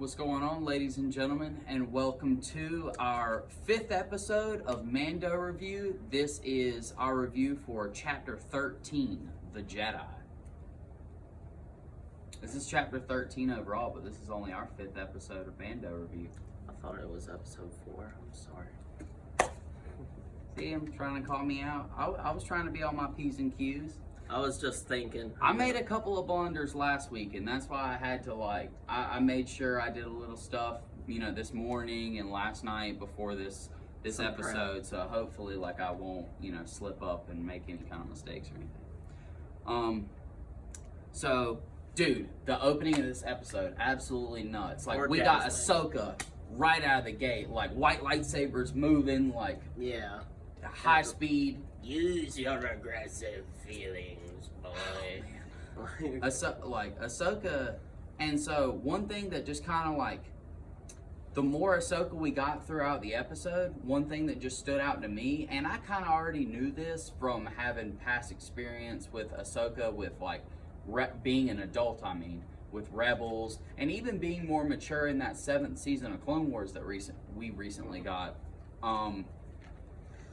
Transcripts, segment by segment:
What's going on, ladies and gentlemen, and welcome to our 5th episode of Mando Review. This is our review for Chapter 13, The Jedi. This is Chapter 13 overall, but this is only our 5th episode of Mando Review. I thought it was episode 4. I'm sorry. See, I'm trying to call me out. I was trying to be on my P's and Q's. I was just thinking. I made a couple of blunders last week, and that's why I had to, I made sure I did a little stuff, this morning and last night before this episode, so hopefully, I won't, slip up and make any kind of mistakes or anything. So, dude, the opening of this episode, absolutely nuts. We got Ahsoka right out of the gate, white lightsabers moving, yeah, high speed. Use your aggressive feelings, boy. Ahsoka, and so one thing that just kind of the more Ahsoka we got throughout the episode, one thing that just stood out to me, and I kind of already knew this from having past experience with Ahsoka, with being an adult, with Rebels, and even being more mature in that 7th season of Clone Wars that we recently got.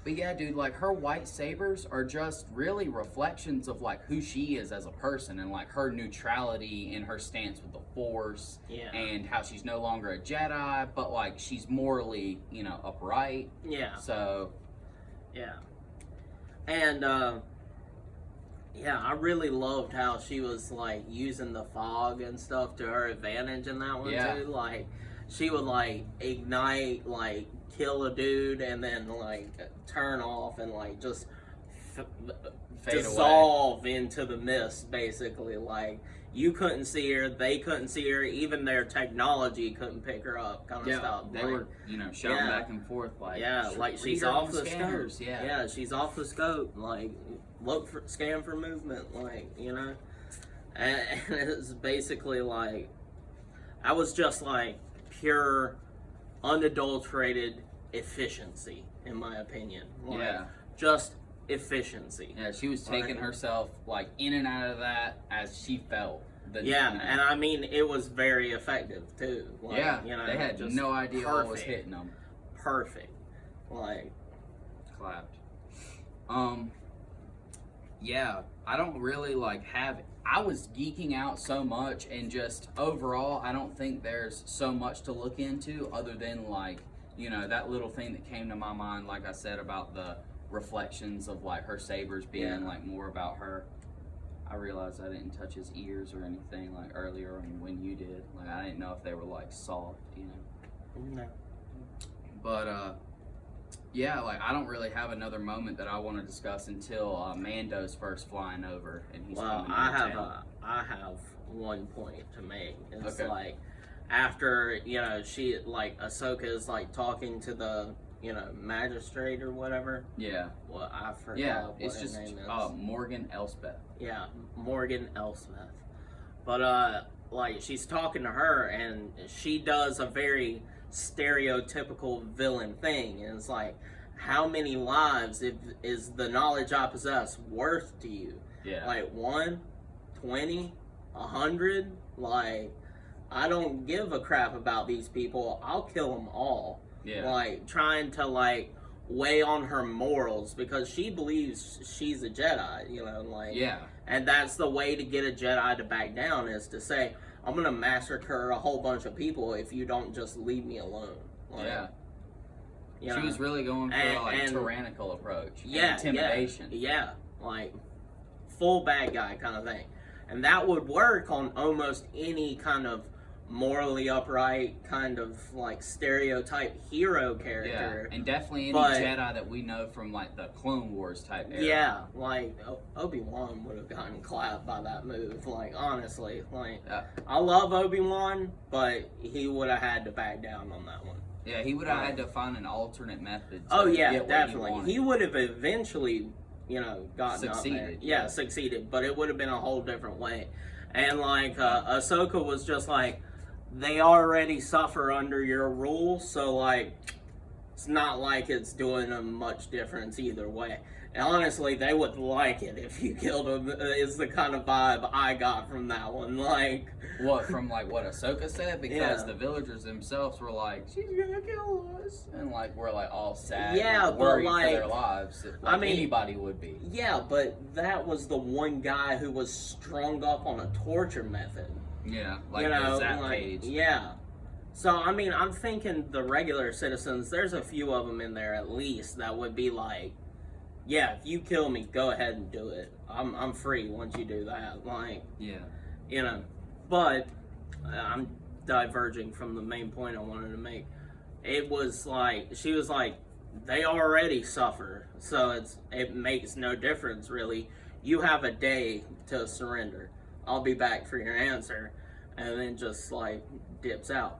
But yeah, dude, her white sabers are just really reflections of who she is as a person, and her neutrality in her stance with the Force, and how she's no longer a Jedi, but she's morally, upright. Yeah. So. Yeah. And I really loved how she was using the fog and stuff to her advantage in that one too. She would ignite, kill a dude and then turn off and just dissolve into the mist, basically. You couldn't see her, they couldn't see her, even their technology couldn't pick her up, kind of stuff. They were, shouting back and forth, she's off the scanners. scope. Yeah, she's off the scope. Scan for movement, and it's basically I was just pure, unadulterated efficiency, in my opinion. Just efficiency. Yeah, she was taking herself in and out of that as she felt. And I mean, it was very effective too. They had no idea what was hitting them. Perfect. Clapped. Yeah, I don't really have. I was geeking out so much, and just overall, I don't think there's so much to look into other than that little thing that came to my mind, like I said, about the reflections of her sabers being more about her. I realized I didn't touch his ears or anything earlier when you did. I didn't know if they were soft, No. But yeah, I don't really have another moment that I want to discuss until Mando's first flying over and he's coming into town. I have one point to make. It's after she Ahsoka is talking to the magistrate or whatever. Yeah. Well, I forgot what her name is. Morgan Elspeth. Yeah, Morgan Elspeth. But she's talking to her, and she does a very stereotypical villain thing, and it's how many lives is the knowledge I possess worth to you? Yeah. 1, 20, 100? I don't give a crap about these people. I'll kill them all. Yeah. Trying to weigh on her morals, because she believes she's a Jedi, yeah. And that's the way to get a Jedi to back down, is to say, I'm gonna massacre a whole bunch of people if you don't just leave me alone. She was really going for a tyrannical approach. Intimidation. Yeah. Full bad guy kind of thing. And that would work on almost any kind of morally upright, kind of stereotype hero character. Yeah, and definitely any Jedi that we know from the Clone Wars type era. Yeah, Obi-Wan would have gotten clapped by that move. Honestly, I love Obi-Wan, but he would have had to back down on that one. Yeah, he would have had to find an alternate method. Definitely. He would have eventually, gotten succeeded. Up there. Yeah, succeeded, but it would have been a whole different way. And Ahsoka was just they already suffer under your rule, so it's not like it's doing a much difference either way. Honestly, they would like it if you killed him, is the kind of vibe I got from that one. Like, what Ahsoka said? Because Yeah. the villagers themselves were like, she's gonna kill us. And like, we're like all sad, Yeah, like, but, worried like, for their lives. Like I mean- anybody would be. yeah, but that was the one guy who was strung up on a torture method. Yeah, like You know, the Zap like, page. yeah. So, I mean, I'm thinking the regular citizens, there's a few of them in there at least that would be like, yeah, if you kill me, go ahead and do it. I'm free once you do that. Like, Yeah. you know, but I'm diverging from the main point I wanted to make. It was like, she was like, they already suffer, so it makes no difference really. You have a day to surrender. I'll be back for your answer, and then just like dips out.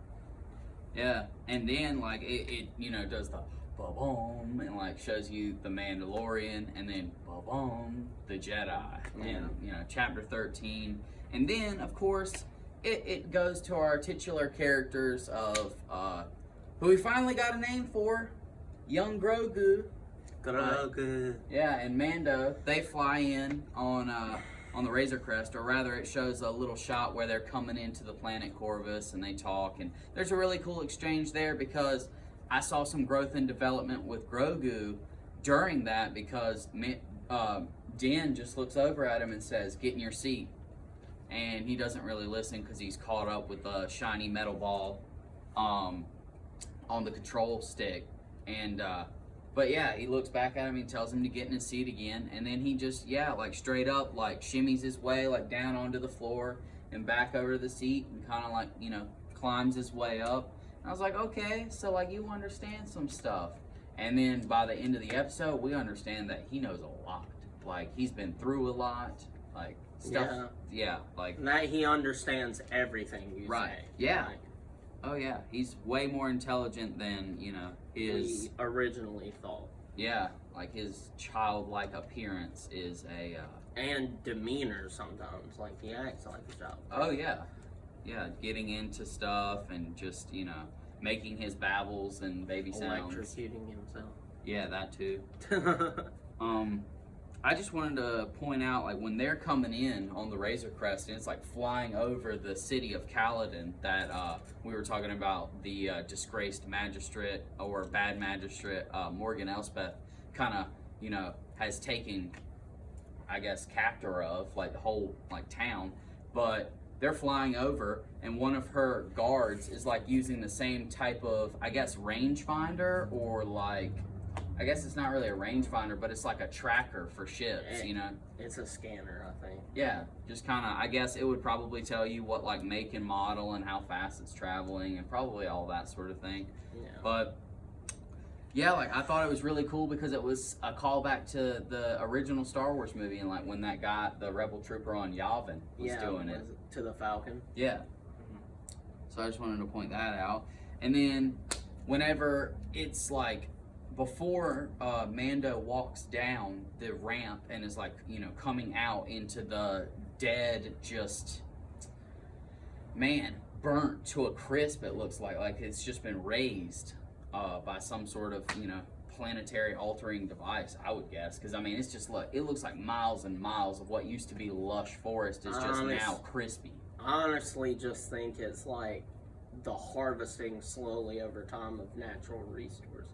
Yeah, and then like it does the ba-boom and like shows you the Mandalorian, and then ba-boom the Jedi, and chapter 13, and then of course it goes to our titular characters of who we finally got a name for, young Grogu. Grogu. Yeah, and Mando, they fly in on the Razor Crest, or rather it shows a little shot where they're coming into the planet Corvus and they talk, and there's a really cool exchange there because I saw some growth and development with Grogu during that, because Din just looks over at him and says, "Get in your seat," and he doesn't really listen because he's caught up with a shiny metal ball on the control stick, and but yeah, he looks back at him, he tells him to get in his seat again, and then he just, like straight up, like shimmies his way, like down onto the floor and back over to the seat, and kind of like, climbs his way up. And I was like, okay, so like you understand some stuff. And then by the end of the episode, we understand that he knows a lot. Like, he's been through a lot, like stuff. Yeah, like. That he understands everything you Right. say. Yeah. Like, Oh yeah, he's way more intelligent than, his. we originally thought. Yeah, like his childlike appearance is And demeanor sometimes. Like, he acts like a child. Oh yeah, getting into stuff and just making his babbles and baby sounds. Electrocuting himself. Yeah, that too. I just wanted to point out, like, when they're coming in on the Razor Crest and it's like flying over the city of Kaladin, that we were talking about, the disgraced magistrate or bad magistrate Morgan Elspeth kind of has taken, I guess, captor of like the whole like town. But they're flying over, and one of her guards is like using the same type of, I guess, rangefinder, or like, I guess it's not really a rangefinder, but it's like a tracker for ships, It's a scanner, I think. Yeah, just kind of, I guess it would probably tell you what like make and model and how fast it's traveling and probably all that sort of thing. Yeah. But yeah, like I thought it was really cool because it was a callback to the original Star Wars movie, and like when that guy, the rebel trooper on Yavin, was doing it. To the Falcon. Yeah. So I just wanted to point that out. And then whenever it's like, before Mando walks down the ramp and is like, coming out into the dead, just, burnt to a crisp, it looks like it's just been raised by some sort of, planetary altering device, I would guess. Because, it's just like, it looks like miles and miles of what used to be lush forest is just now crispy. I honestly just think it's like the harvesting slowly over time of natural resources.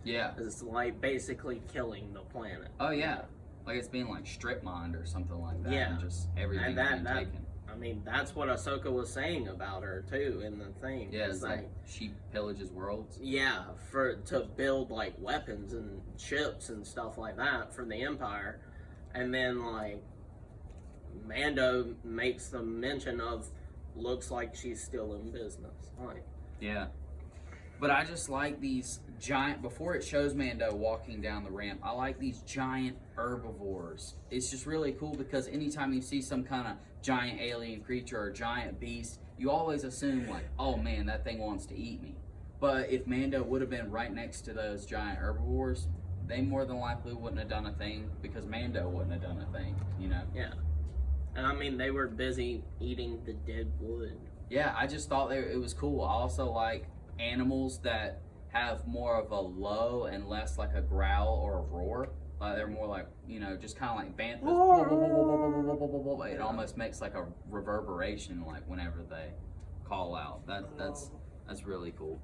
Yeah. It's like basically killing the planet. Oh, yeah. Like it's being like strip mined or something like that. Yeah. And just everything being taken. That's what Ahsoka was saying about her too in the thing. Yeah, it's like she pillages worlds. Yeah, to build like weapons and ships and stuff like that for the Empire, and then like Mando makes the mention of, looks like she's still in business. Like, yeah. But I just like these giant, before it shows Mando walking down the ramp, I like these giant herbivores. It's just really cool because anytime you see some kind of giant alien creature or giant beast, you always assume like, oh man, that thing wants to eat me. But if Mando would have been right next to those giant herbivores, they more than likely wouldn't have done a thing because Mando wouldn't have done a thing, Yeah. And they were busy eating the dead wood. Yeah, I just thought it was cool. I also like animals that have more of a low and less like a growl or a roar. They're more like, you know, just kind of like banthas. It almost makes like a reverberation, like whenever they call out. That's really cool.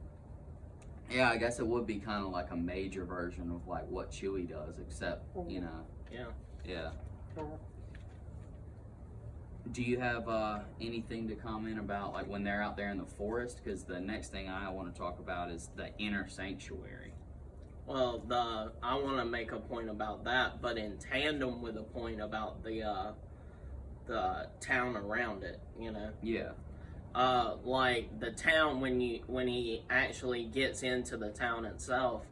Yeah, I guess it would be kind of like a major version of like what Chewie does, except, you know. Yeah. Do you have anything to comment about like when they're out there in the forest? Because the next thing I want to talk about is the inner sanctuary. Well, I want to make a point about that, but in tandem with a point about the town around it, you know. Yeah. Like the town when he actually gets into the town itself,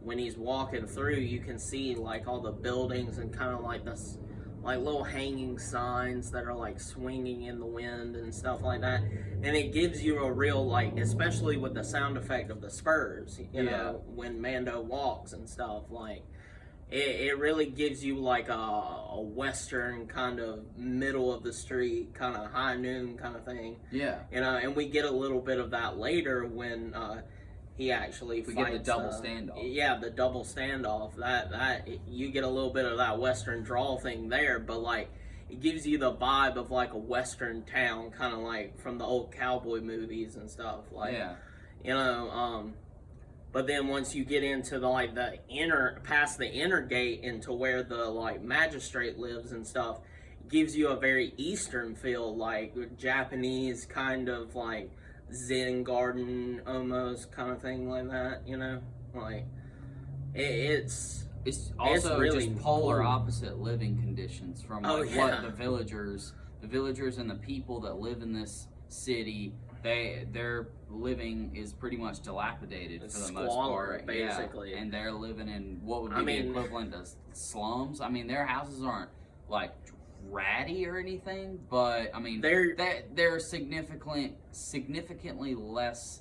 when he's walking through, you can see like all the buildings and kind of like this, like little hanging signs that are like swinging in the wind and stuff like that, and it gives you a real like, especially with the sound effect of the spurs, you know, when Mando walks and stuff, like it really gives you like a western kind of middle of the street kind of high noon kind of thing. Yeah. You know, and we get a little bit of that later when he actually we fights, get the double standoff. Yeah, the double standoff. That you get a little bit of that western drawl thing there, but like it gives you the vibe of like a western town, kind of like from the old cowboy movies and stuff. Like, you know, but then once you get into the past the inner gate into where the like magistrate lives and stuff, it gives you a very eastern feel, like Japanese kind of like Zen garden almost kind of thing like that, you know, like it's also really just polar cool. Opposite living conditions from like what the villagers and the people that live in this city, their living is pretty much dilapidated for the most part, basically. And they're living in what would be the equivalent of slums. I mean, their houses aren't like ratty or anything, but I mean they're significantly less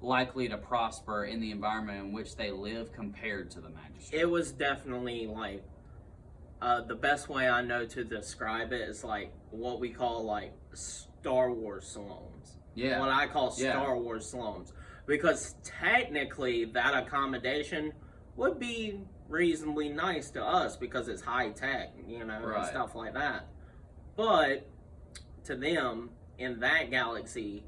likely to prosper in the environment in which they live compared to the magistrate. It was definitely like the best way I know to describe it is like what we call like Star Wars slums. Yeah. What I call Star Wars slums, because technically that accommodation would be reasonably nice to us because it's high tech, you know, and stuff like that. But to them in that galaxy,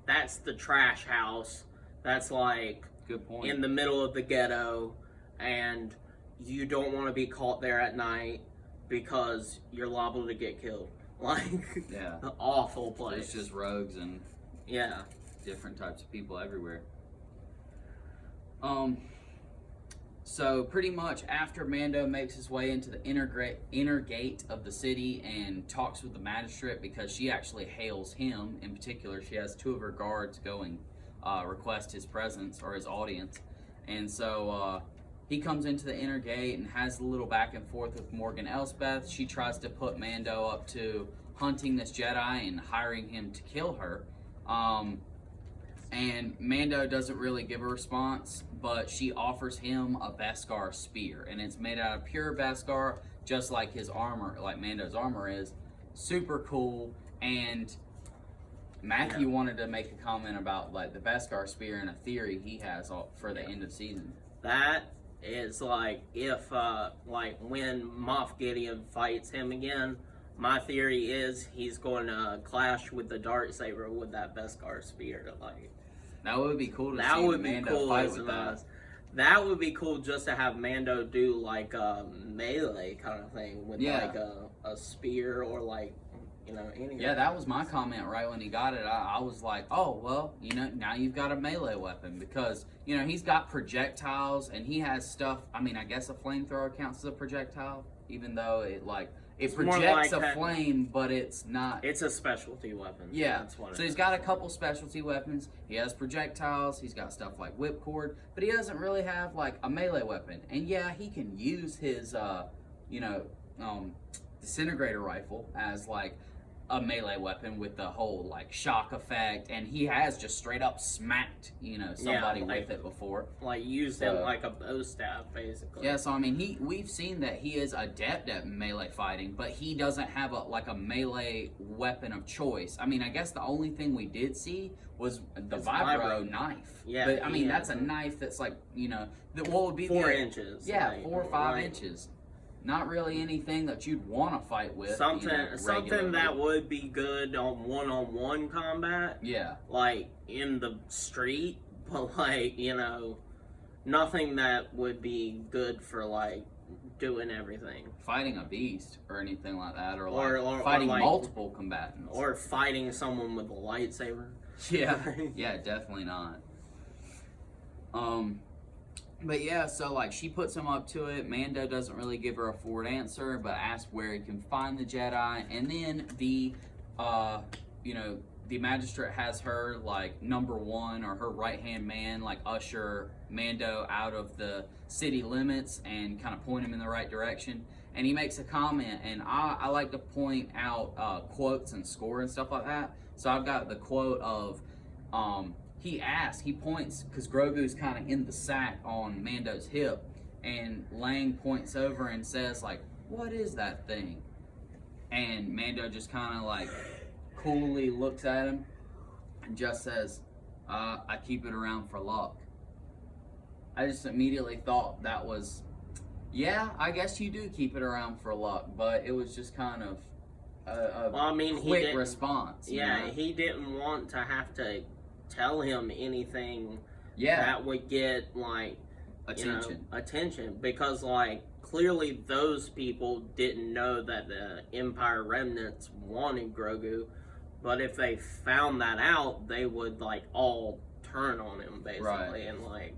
that's the trash house. That's like good point. In the middle of the ghetto, and you don't want to be caught there at night because you're liable to get killed. Like, an awful place. It's just rogues and different types of people everywhere. So pretty much after Mando makes his way into the inner gate of the city and talks with the magistrate, because she actually hails him in particular. She has two of her guards go and request his presence or his audience. And so he comes into the inner gate and has a little back and forth with Morgan Elsbeth. She tries to put Mando up to hunting this Jedi and hiring him to kill her. And Mando doesn't really give a response, but she offers him a Beskar spear, and it's made out of pure Beskar, just like his armor, like Mando's armor is. Super cool. And Matthew wanted to make a comment about like the Beskar spear and a theory he has for the end of season. That is like if like when Moff Gideon fights him again, my theory is he's going to clash with the dartsaber with that Beskar spear. Like, that would be cool to see Mando fight with that. That would be cool just to have Mando do like a melee kind of thing with like a spear or like, you know, anything. Yeah, that was my comment right when he got it. I was like, oh, well, you know, now you've got a melee weapon, because, you know, he's got projectiles and he has stuff. I mean, I guess a flamethrower counts as a projectile, even though it projects a flame, but it's not. It's a specialty weapon. Yeah. That's what so he's got a couple specialty weapons. He has projectiles. He's got stuff like whipcord, but he doesn't really have like a melee weapon. And yeah, he can use his, disintegrator rifle as like a melee weapon with the whole like shock effect, and he has just straight up smacked, you know, somebody with it before. Like used it like a bow staff, basically. Yeah, so I mean, we've seen that he is adept at melee fighting, but he doesn't have a melee weapon of choice. I mean, I guess the only thing we did see was the vibro knife. Yeah, but I mean, that's a knife that's like, you know, what would be 4 inches. Yeah, like, 4 or 5 inches. not really anything that you'd want to fight with. Something regularly. that would be good on one-on-one combat. Yeah. Like, in the street, but, like, nothing that would be good for, like, doing everything. Fighting a beast or anything like that, or fighting like, multiple combatants. Or fighting someone with a lightsaber. Yeah, yeah, definitely not. But yeah, so like she puts him up to it. Mando doesn't really give her a forward answer, but asks where he can find the Jedi. And then the magistrate has her like number one or her right hand man like usher Mando out of the city limits and kind of point him in the right direction. And he makes a comment, and I like to point out quotes and score and stuff like that. So I've got the quote of he points, because Grogu's kind of in the sack on Mando's hip, and Lang points over and says, like, what is that thing? And Mando just kind of, like, coolly looks at him and just says, I keep it around for luck. I just immediately thought that was, yeah, I guess you do keep it around for luck, but it was just kind of a quick response. Yeah, he didn't want to have to tell him anything that would get like attention, because like clearly those people didn't know that the Empire remnants wanted Grogu, but if they found that out, they would like all turn on him basically, and like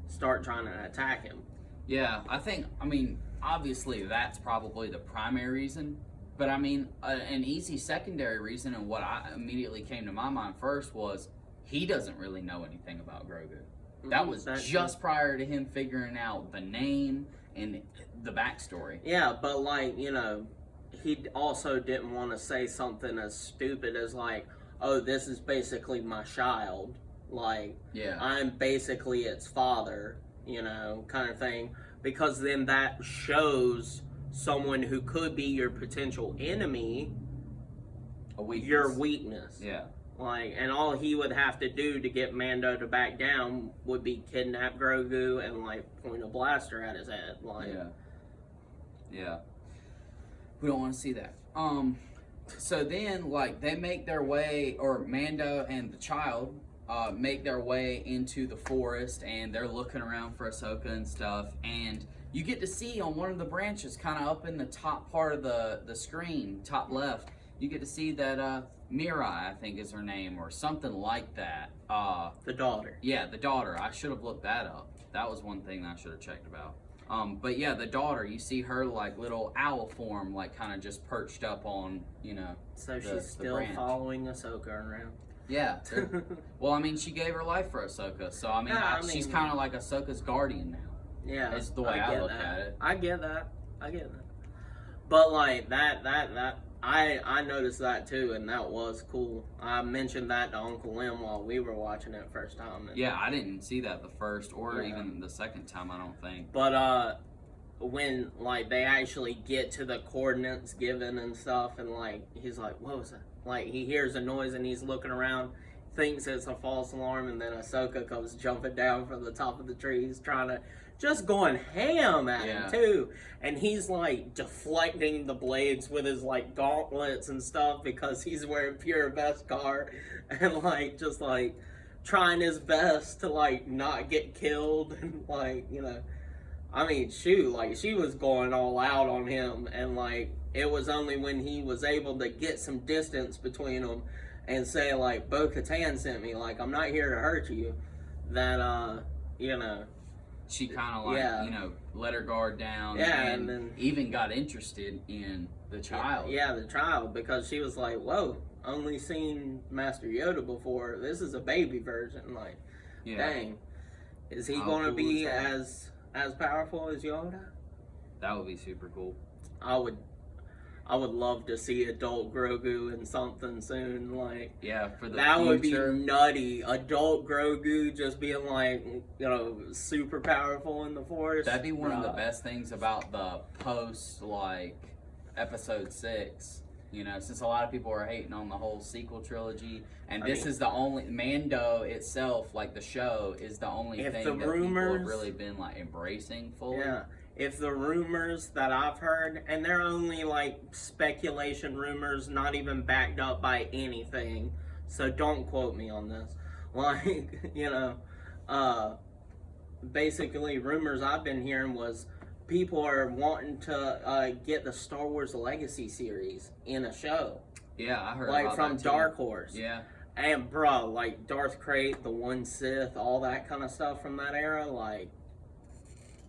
start trying to attack him. Yeah, I mean obviously that's probably the primary reason, but I mean an easy secondary reason, and what I immediately came to my mind first was he doesn't really know anything about Grogu. That was just prior to him figuring out the name and the backstory. Yeah, but like, he also didn't want to say something as stupid as like, oh, this is basically my child. Like, I'm basically its father, kind of thing. Because then that shows someone who could be your potential enemy your weakness. Yeah. Like, and all he would have to do to get Mando to back down would be kidnap Grogu and like point a blaster at his head. Like, yeah. We don't want to see that. So then, like, they make their way, or Mando and the child make their way into the forest, and they're looking around for Ahsoka and stuff. And you get to see on one of the branches, kind of up in the top part of the screen, top left, you get to see that Mirai, I think is her name, or something like that. The daughter. Yeah, the daughter. I should have looked that up. That was one thing that I should have checked about. But yeah, the daughter, you see her like little owl form, like kind of just perched up on, So she's still following Ahsoka around. Yeah. Well, I mean, she gave her life for Ahsoka, so I mean, she's kind of like Ahsoka's guardian now. Yeah, that's the way I look at it. I get that. But like that I noticed that too, and that was cool. I mentioned that to Uncle Lim while we were watching it first time. Yeah, I didn't see that the first or even the second time, I don't think. But when like they actually get to the coordinates given and stuff, and like he's like, what was that? Like he hears a noise and he's looking around, thinks it's a false alarm, and then Ahsoka comes jumping down from the top of the trees, trying to just going ham at him too, and he's like deflecting the blades with his like gauntlets and stuff because he's wearing pure Beskar, and like just like trying his best to like not get killed, and like I mean shoot, like she was going all out on him, and like it was only when he was able to get some distance between them and say like Bo-Katan sent me, like I'm not here to hurt you, that she kind of like, let her guard down, and then even got interested in the child. Yeah, the child, because she was like, whoa, only seen Master Yoda before. This is a baby version. Like, dang. Is he going to be as powerful as Yoda? That would be super cool. I would love to see adult Grogu in something soon. Like, for the that future. Would be nutty. Adult Grogu just being like, super powerful in the Force. That'd be one of the best things about the post like Episode 6. Since a lot of people are hating on the whole sequel trilogy, and this is the only Mando itself, like the show, is the only thing that people have really been like embracing fully. Yeah. if the rumors that I've heard, and they're only like speculation rumors, not even backed up by anything, so don't quote me on this. Like, basically rumors I've been hearing was people are wanting to get the Star Wars Legacy series in a show. Yeah, I heard like about from that too. Dark Horse. Yeah. And bro, like Darth Krayt, the One Sith, all that kind of stuff from that era, like,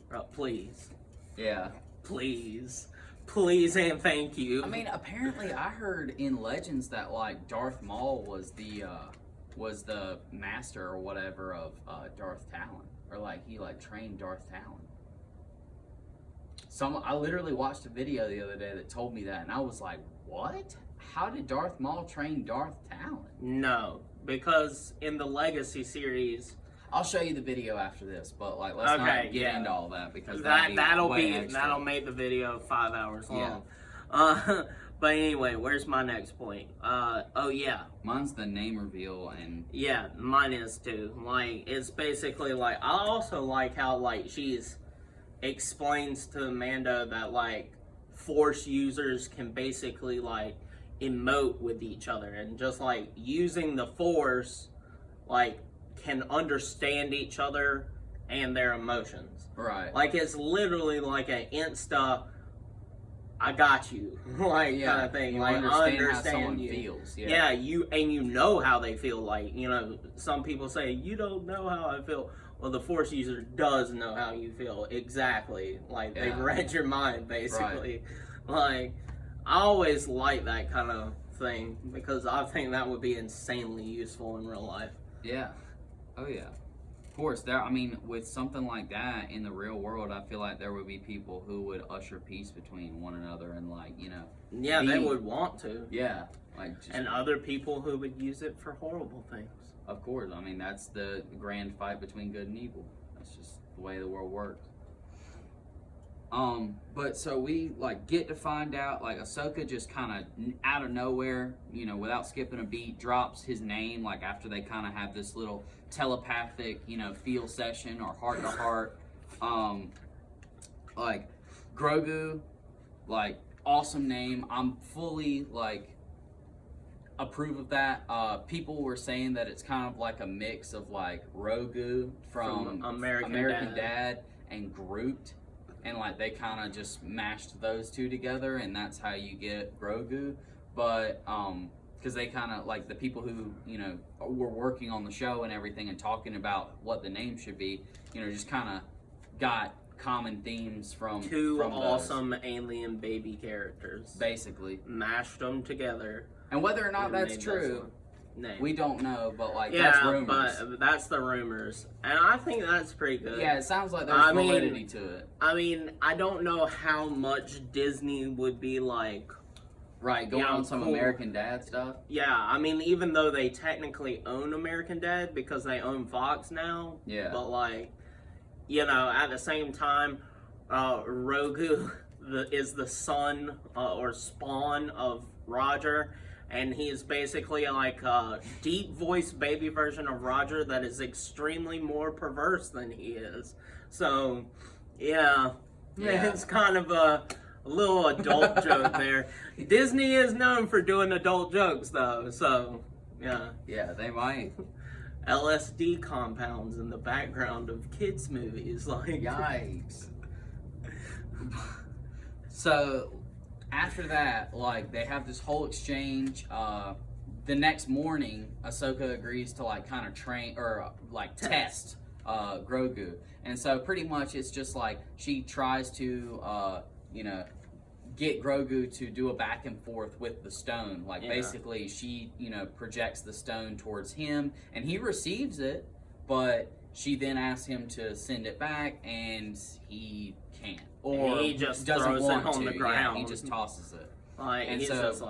bro, please. Yeah. Please and thank you. I mean, apparently I heard in Legends that like Darth Maul was the master or whatever of Darth Talon, or like he like trained Darth Talon. I literally watched a video the other day that told me that, and I was like, what? How did Darth Maul train Darth Talon? No, because in the Legacy series, I'll show you the video after this, but like let's not get into all that because that'll extra. make the video 5 hours long. Yeah. But anyway, where's my next point? Oh yeah. Mine's the name reveal, and yeah, mine is too. Like, it's basically like, I also like how like she's explains to Mando that like Force users can basically like emote with each other, and just like using the Force, like, can understand each other and their emotions. Right. Like, it's literally like an insta, I got you, like, kind of thing. Like, understand how someone you. feels. Yeah, you know how they feel. Like, some people say, you don't know how I feel. Well, the Force user does know how you feel exactly. Like, they've read your mind, basically. Right. Like, I always like that kind of thing because I think that would be insanely useful in real life. Yeah. Oh yeah. Of course, with something like that in the real world, I feel like there would be people who would usher peace between one another and Yeah, they would want to. Yeah. And other people who would use it for horrible things. Of course. I mean, that's the grand fight between good and evil. That's just the way the world works. But so we get to find out Ahsoka just kind of out of nowhere, without skipping a beat, drops his name after they kind of have this little telepathic, feel session or heart to heart. Grogu, awesome name. I'm fully approve of that. People were saying that it's kind of like a mix of Rogu from American Dad and Groot. And they kind of just mashed those two together, and that's how you get Grogu. But because they kind of the people who were working on the show and everything and talking about what the name should be, just kind of got common themes from two from awesome those. Alien baby characters, basically mashed them together. And whether or not that's true, we don't know, but that's rumors. But that's the rumors, and I think that's pretty good. Yeah, it sounds like there's validity to it. I mean, I don't know how much Disney would be going on some cool American Dad stuff. Yeah, I mean, even though they technically own American Dad because they own Fox now. Yeah. But at the same time, Rogu is the son or spawn of Roger. And he's basically a deep voice baby version of Roger that is extremely more perverse than he is. So, yeah. It's kind of a little adult joke there. Disney is known for doing adult jokes, though. So, yeah. Yeah, they might. LSD compounds in the background of kids' movies. Yikes. So after that, they have this whole exchange. The next morning, Ahsoka agrees to kind of train or test Grogu, and so pretty much it's just she tries to get Grogu to do a back and forth with the stone. Basically, she projects the stone towards him, and he receives it, but she then asks him to send it back, and he can't. Or he just doesn't throws want it on to. the ground. Yeah, he just tosses it. And he's so, just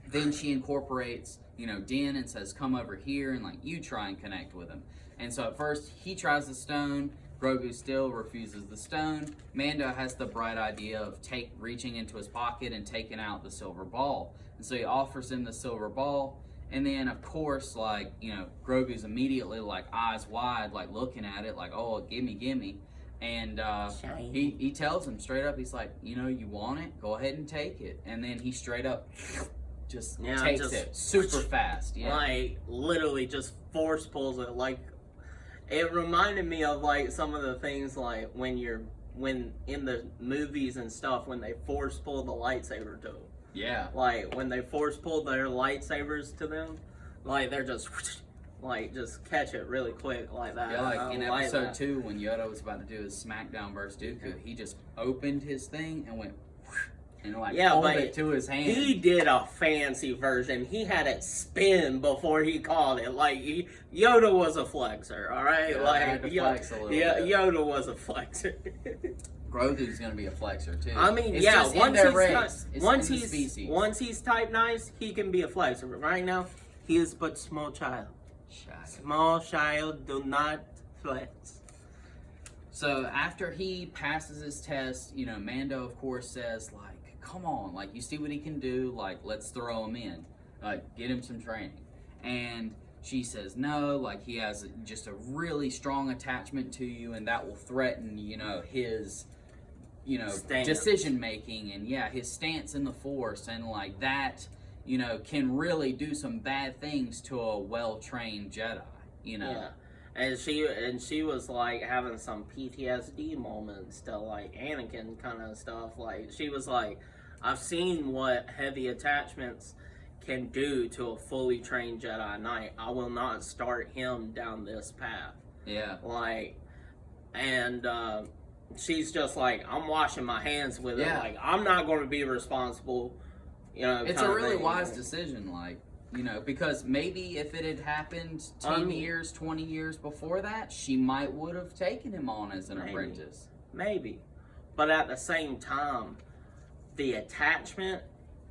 then she incorporates, Din and says, come over here and you try and connect with him. And so at first he tries the stone. Grogu still refuses the stone. Mando has the bright idea of reaching into his pocket and taking out the silver ball. And so he offers him the silver ball. And then, of course, Grogu's immediately eyes wide, looking at it, oh, gimme. And he tells him straight up, he's like, you know, you want it? Go ahead and take it. And then he straight up just takes it super fast. Yeah. Like, literally just force pulls it. Like, it reminded me of, like, some of the things, like, when in the movies and stuff, when they force pull the lightsaber to them. Yeah. Like, when they force pull their lightsabers to them, like, they're just... Like, just catch it really quick like that. Yeah, like in episode 2, when Yoda was about to do his smackdown versus Dooku, he just opened his thing and went, and like pulled it to his hand. He did a fancy version. He had it spin before he called it. Like, Yoda was a flexer, alright? Yeah, like, I had to flex a little bit. Yoda was a flexer. Grogu's gonna be a flexer too. I mean, it's yeah, just once he's type nice, he can be a flexer. But right now, he is but small child. Small child, do not flex. So after he passes his test, you know, Mando of course says like, come on, like you see what he can do, like let's throw him in, like get him some training. And she says no, like he has just a really strong attachment to you, and that will threaten, you know, his, you know, decision making, and yeah, his stance in the Force, and like that, you know, can really do some bad things to a well-trained Jedi, you know. Yeah. And she was like having some PTSD moments to like Anakin kind of stuff. Like she was like, I've seen what heavy attachments can do to a fully trained Jedi Knight. I will not start him down this path. Yeah. Like, and she's just like, I'm washing my hands with it. Like, I'm not going to be responsible. You know, it's a really wise decision, like, you know, because maybe if it had happened 10 years, 20 years before that, she might would have taken him on as an apprentice. Maybe. But at the same time, the attachment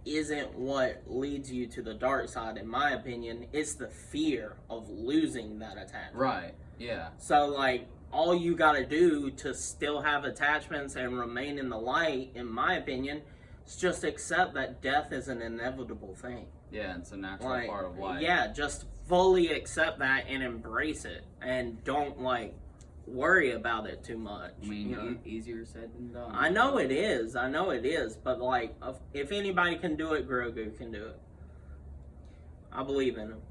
isn't what leads you to the dark side, in my opinion. It's the fear of losing that attachment. Right, yeah. So, like, all you gotta do to still have attachments and remain in the light, in my opinion, is just accept that death is an inevitable thing. Yeah, it's a natural part of life. Yeah, just fully accept that and embrace it. And don't, like, worry about it too much. I mean, you know? Easier said than done. I know it is. But, like, if anybody can do it, Grogu can do it. I believe in him.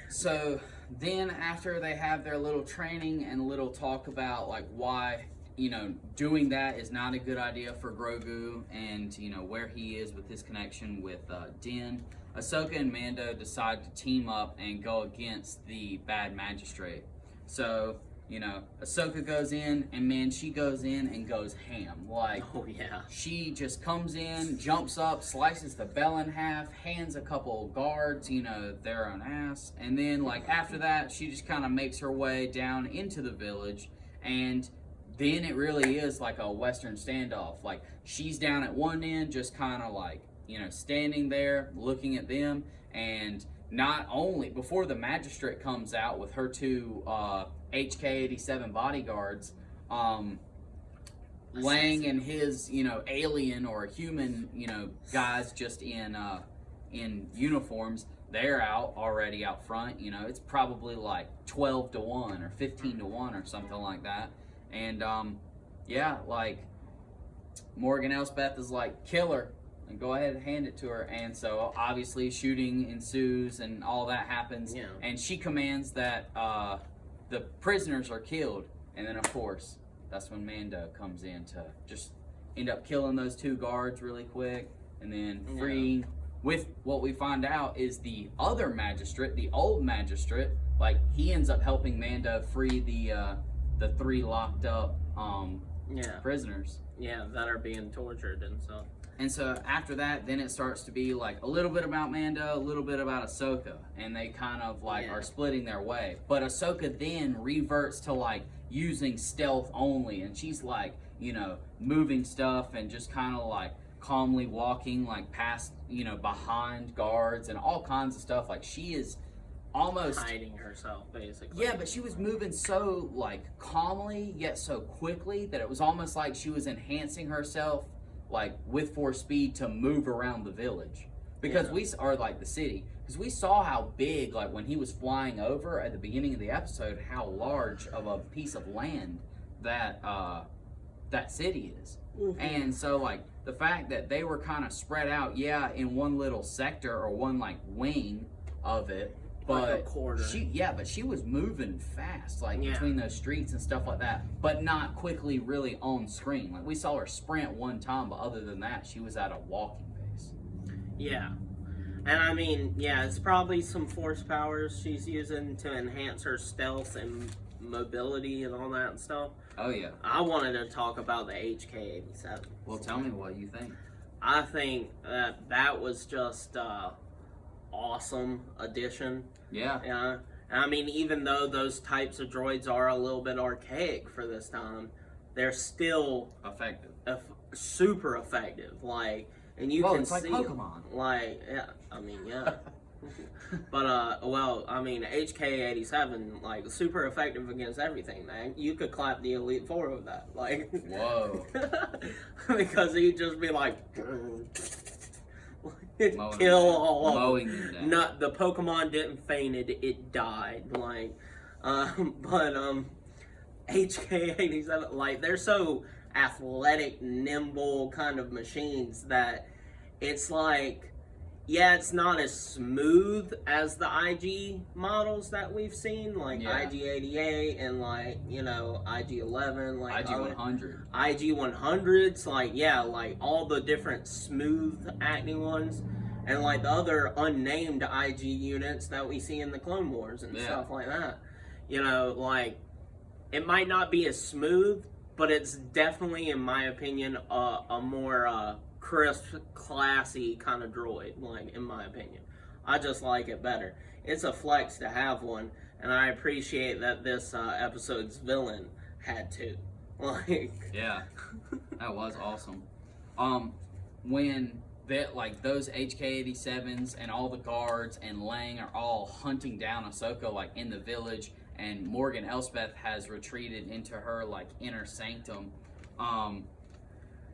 So, then after they have their little training and little talk about, like, why, you know, doing that is not a good idea for Grogu, and, you know, where he is with his connection with Din, Ahsoka and Mando decide to team up and go against the bad magistrate. So, you know, Ahsoka goes in, and man, she goes in and goes ham. Like, oh yeah, she just comes in, jumps up, slices the bell in half, hands a couple guards, you know, their own ass, and then, like, after that, she just kind of makes her way down into the village, and then it really is like a Western standoff. Like, she's down at one end, just kind of like, you know, standing there, looking at them, and not only, before the magistrate comes out with her two HK-87 bodyguards, Lang and his, you know, alien or human, you know, guys just in uniforms, they're already out front. You know, it's probably like 12 to 1 or 15 to 1 or something like that. And yeah, like Morgan Elsbeth is like, kill her and go ahead and hand it to her. And so obviously shooting ensues and all that happens. Yeah. And she commands that the prisoners are killed. And then of course, that's when Mando comes in to just end up killing those two guards really quick, and then freeing, with what we find out is the other magistrate, the old magistrate, like he ends up helping Mando free the three locked up prisoners. Yeah, that are being tortured and stuff. And so after that, then it starts to be like a little bit about Mando, a little bit about Ahsoka, and they kind of like are splitting their way. But Ahsoka then reverts to like using stealth only, and she's like, you know, moving stuff and just kind of like calmly walking like past, you know, behind guards and all kinds of stuff. Like she is almost hiding herself, basically. Yeah, but she was moving so like calmly yet so quickly that it was almost like she was enhancing herself like with force speed to move around the village, because we are like the city, because we saw how big, like when he was flying over at the beginning of the episode, how large of a piece of land that that city is. Mm-hmm. And so like the fact that they were kind of spread out, yeah, in one little sector or one like wing of it, but like a quarter. but she was moving fast, like Yeah. between those streets and stuff like that, but not quickly really on screen. Like we saw her sprint one time, but other than that, she was at a walking pace. Yeah. And I mean, yeah, it's probably some force powers she's using to enhance her stealth and mobility and all that stuff. Oh yeah. I wanted to talk about the HK-87. Well, tell me what you think. I think that was just awesome addition. Yeah. Yeah. And I mean, even though those types of droids are a little bit archaic for this time, they're still Effective. super effective. Like, and you Well, can it's like see Pokemon. Like, yeah, I mean, yeah. But well, I mean, HK-87, like, super effective against everything, man. You could clap the Elite Four with that, like. Whoa. Because he'd just be like, Mowing kill them down. all of Mowing them. them down. Not the Pokemon didn't faint it died. Like, HK-87, like, they're so athletic, nimble kind of machines that it's like, yeah, it's not as smooth as the IG models that we've seen, like Yeah. IG-88 and like, you know, IG-11, like IG-100. IG-100s, like, yeah, like all the different smooth acting ones, and like the other unnamed IG units that we see in the Clone Wars and Yeah. stuff like that. You know, like, it might not be as smooth, but it's definitely, in my opinion, a more crisp, classy kind of droid, like, in my opinion. I just like it better. It's a flex to have one, and I appreciate that this episode's villain had two. Like, Yeah, that was awesome. When that like those HK-87s and all the guards and Lang are all hunting down Ahsoka like in the village, and Morgan Elsbeth has retreated into her like inner sanctum.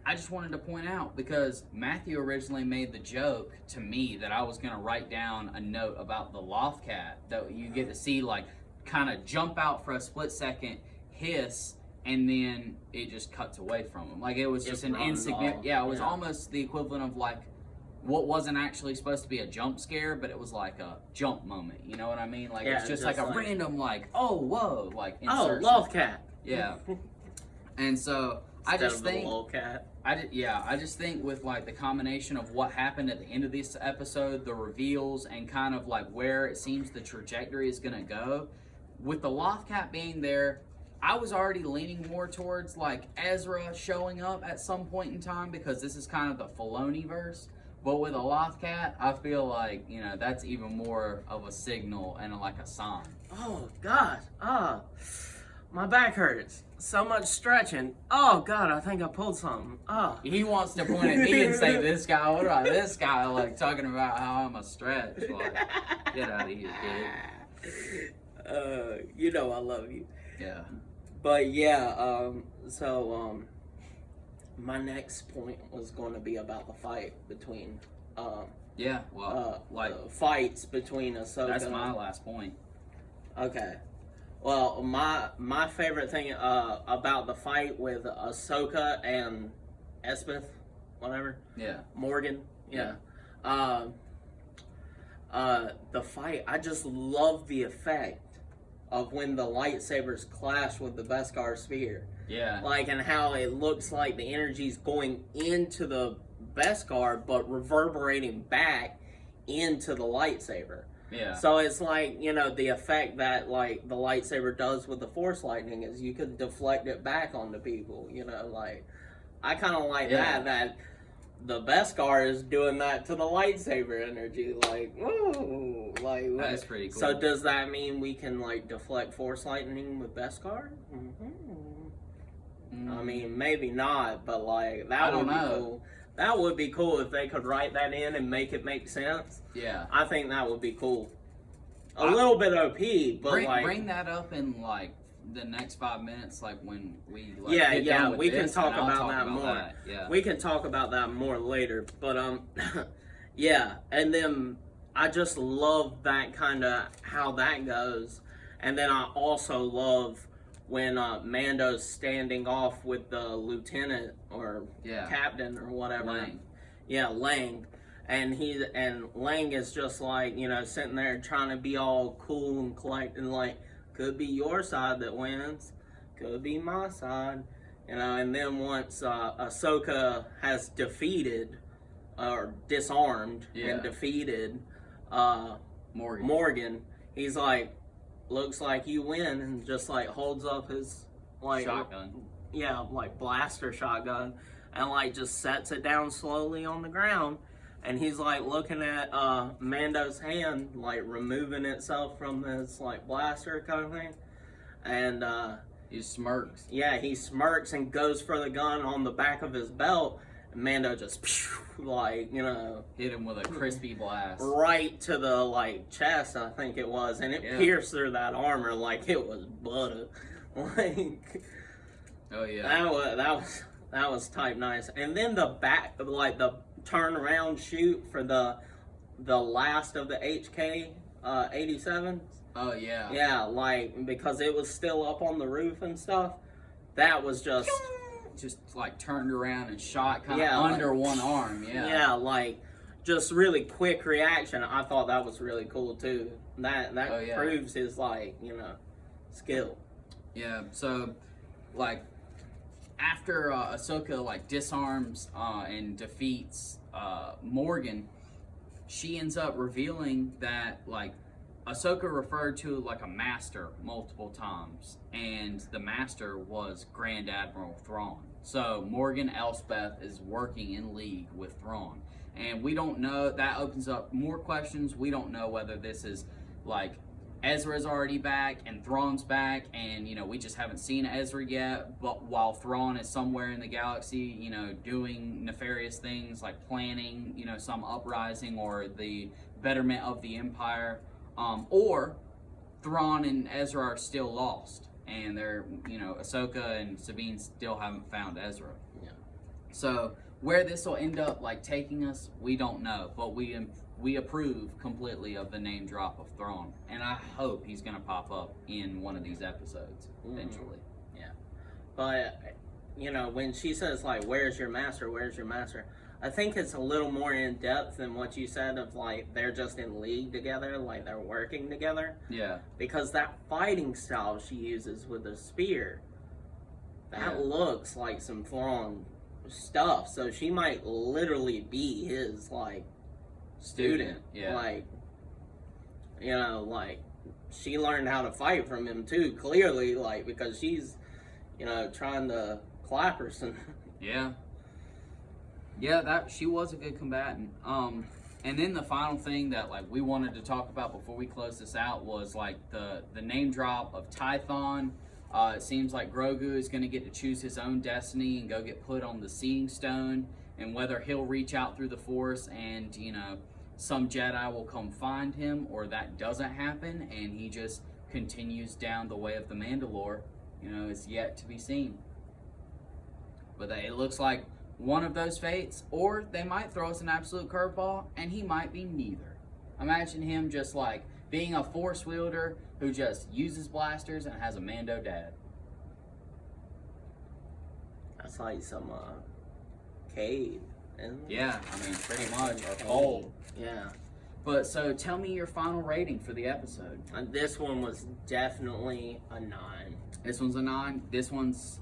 I just wanted to point out, because Matthew originally made the joke to me that I was going to write down a note about the Lothcat that you get to see like kind of jump out for a split second, hiss, and then it just cuts away from him. Like it was just an insignificant. Yeah, it was almost the equivalent of like what wasn't actually supposed to be a jump scare, but it was like a jump moment. You know what I mean? Like Yeah, it's just just like a like- random like, oh whoa, like oh, insertion. Lothcat. Yeah. And so I just think Lolcat. I just think with like the combination of what happened at the end of this episode, the reveals, and kind of like where it seems the trajectory is gonna go, with the Lothcat being there, I was already leaning more towards like Ezra showing up at some point in time, because this is kind of the Filoni verse. But with a Lothcat, I feel like, you know, that's even more of a signal and like a sign. Oh, God. Oh, my back hurts. So much stretching. Oh, God, I think I pulled something. Oh. He wants to point at me and say, this guy, what about this guy? Like, talking about how I'm a stretch. Like, get out of here, kid. You know I love you. Yeah. But, yeah, my next point was going to be about the fight between, Yeah, well, fights between Ahsoka. that's my last point. Okay. Well, my favorite thing about the fight with Ahsoka and Espeth, whatever. Yeah. Morgan. Yeah. The fight, I just love the effect of when the lightsabers clash with the Beskar spear. Yeah. Like, and how it looks like the energy's going into the Beskar, but reverberating back into the lightsaber. Yeah. So it's like, you know, the effect that, like, the lightsaber does with the Force lightning is you could deflect it back onto people, you know, like, I kind of like that the Beskar is doing that to the lightsaber energy, like, ooh, like, That's pretty cool. So does that mean we can, like, deflect Force lightning with Beskar? I mean, maybe not, but, like, that would be cool. That would be cool if they could write that in and make it make sense. Yeah. I think that would be cool. A little bit OP, but bring that up in like the next 5 minutes, like when we like, we can talk about that more. Yeah. We can talk about that more later. But yeah, and then I just love that kind of how that goes, and then I also love when Mando's standing off with the lieutenant or captain or whatever. Lang. Yeah, Lang. And Lang is just like, sitting there trying to be all cool and collected, like, could be your side that wins, could be my side. And then once Ahsoka has defeated or disarmed and defeated Morgan, he's like, looks like you win, and just like holds up his like shotgun. Yeah, like blaster shotgun, and like just sets it down slowly on the ground. And he's like looking at Mando's hand, like removing itself from this like blaster kind of thing. And he smirks. Yeah, he smirks and goes for the gun on the back of his belt. And Mando just like, hit him with a crispy blast right to the like chest, I think it was, and it pierced through that armor like it was butter. Like, oh yeah, that was type nice. And then the back, like the turn around shoot for the last of the HK 87s. Oh yeah. Yeah, like because it was still up on the roof and stuff. That was just like turned around and shot kind of under one arm. Yeah. Yeah, like just really quick reaction. I thought that was really cool too. That proves his like, skill. Yeah, so like after Ahsoka like disarms and defeats Morgan, she ends up revealing that like Ahsoka referred to like a master multiple times, and the master was Grand Admiral Thrawn. So Morgan Elsbeth is working in league with Thrawn, and we don't know. That opens up more questions. We don't know whether this is like Ezra's already back and Thrawn's back, and we just haven't seen Ezra yet. But while Thrawn is somewhere in the galaxy, doing nefarious things like planning, some uprising or the betterment of the Empire. Or Thrawn and Ezra are still lost, and they're, Ahsoka and Sabine still haven't found Ezra. Yeah. So where this will end up like taking us, we don't know, but we approve completely of the name drop of Thrawn, and I hope he's gonna pop up in one of these episodes eventually. Yeah, but when she says like, "Where's your master? Where's your master?" I think it's a little more in depth than what you said of like they're just in league together, like they're working together. Yeah. Because that fighting style she uses with the spear, that looks like some Thrawn stuff. So she might literally be his like student. Yeah. Like, like she learned how to fight from him too, clearly, like because she's, trying to clap her some. Yeah. Yeah, that she was a good combatant. And then the final thing that like we wanted to talk about before we close this out was like the name drop of Tython. It seems like Grogu is going to get to choose his own destiny and go get put on the Seeing Stone, and whether he'll reach out through the Force and some Jedi will come find him, or that doesn't happen and he just continues down the way of the Mandalore, is yet to be seen. But it looks like one of those fates, or they might throw us an absolute curveball and he might be neither. Imagine him just like being a Force wielder who just uses blasters and has a Mando dad. That's like some cave, isn't it? Yeah, I mean pretty much, or cold. Yeah. But so tell me your final rating for the episode. This one was definitely a 9. This one's a 9. This one's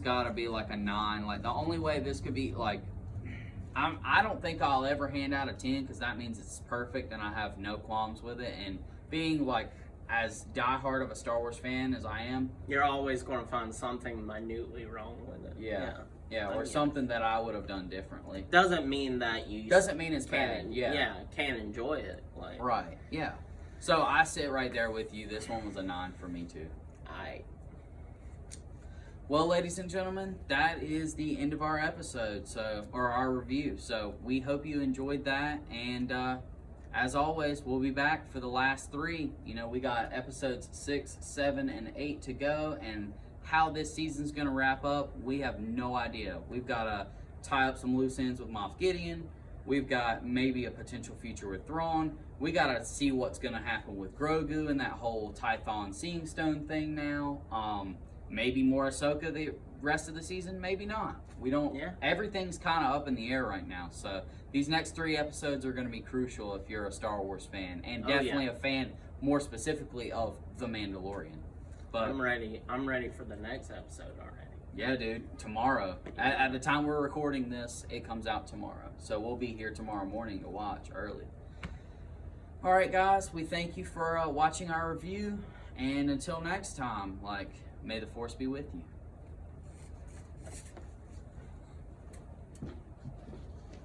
gotta be like a 9. Like the only way this could be like, I don't think I'll ever hand out a 10 because that means it's perfect and I have no qualms with it. And being like as diehard of a Star Wars fan as I am, you're always going to find something minutely wrong with it. Yeah, or something that I would have done differently. Doesn't mean that you doesn't mean it's bad. Yeah, can't enjoy it. Like right. Yeah. So I sit right there with you. This one was a 9 for me too. Well, ladies and gentlemen, that is the end of our episode, or our review. So we hope you enjoyed that, and as always, we'll be back for the last 3. We got episodes 6, 7, and 8 to go, and how this season's gonna wrap up, we have no idea. We've got to tie up some loose ends with Moff Gideon. We've got maybe a potential future with Thrawn. we gotta see what's gonna happen with Grogu and that whole Tython Seeing Stone thing now. Maybe more Ahsoka the rest of the season, maybe not. We don't. Yeah. Everything's kind of up in the air right now. So these next 3 episodes are going to be crucial if you're a Star Wars fan, and definitely a fan more specifically of The Mandalorian. But I'm ready. I'm ready for the next episode already. Yeah, dude. Tomorrow, at the time we're recording this, it comes out tomorrow. So we'll be here tomorrow morning to watch early. All right, guys. We thank you for watching our review, and until next time, may the Force be with you.